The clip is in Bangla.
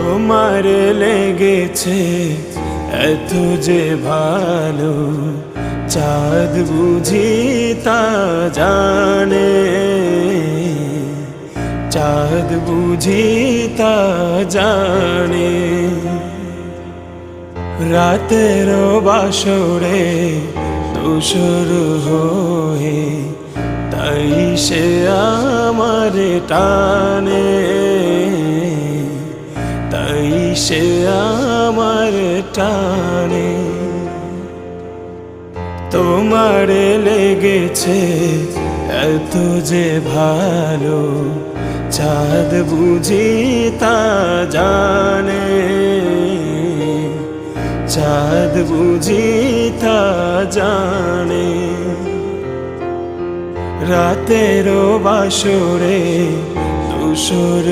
তোমার লেগেছে এত যে ভালো, চাঁদ বুঝি তা জানে, চাঁদ বুঝি তা জানে। রাতের বাসরে দোসর হয়ে তাই সে আমার টানে, তাই সে আমার টানে। তোমার লেগেছে এত যে ভালো, চাঁদ বুঝি তা জানে, চাঁদ বুঝি তা জানে। রাতের বাসরে দোসর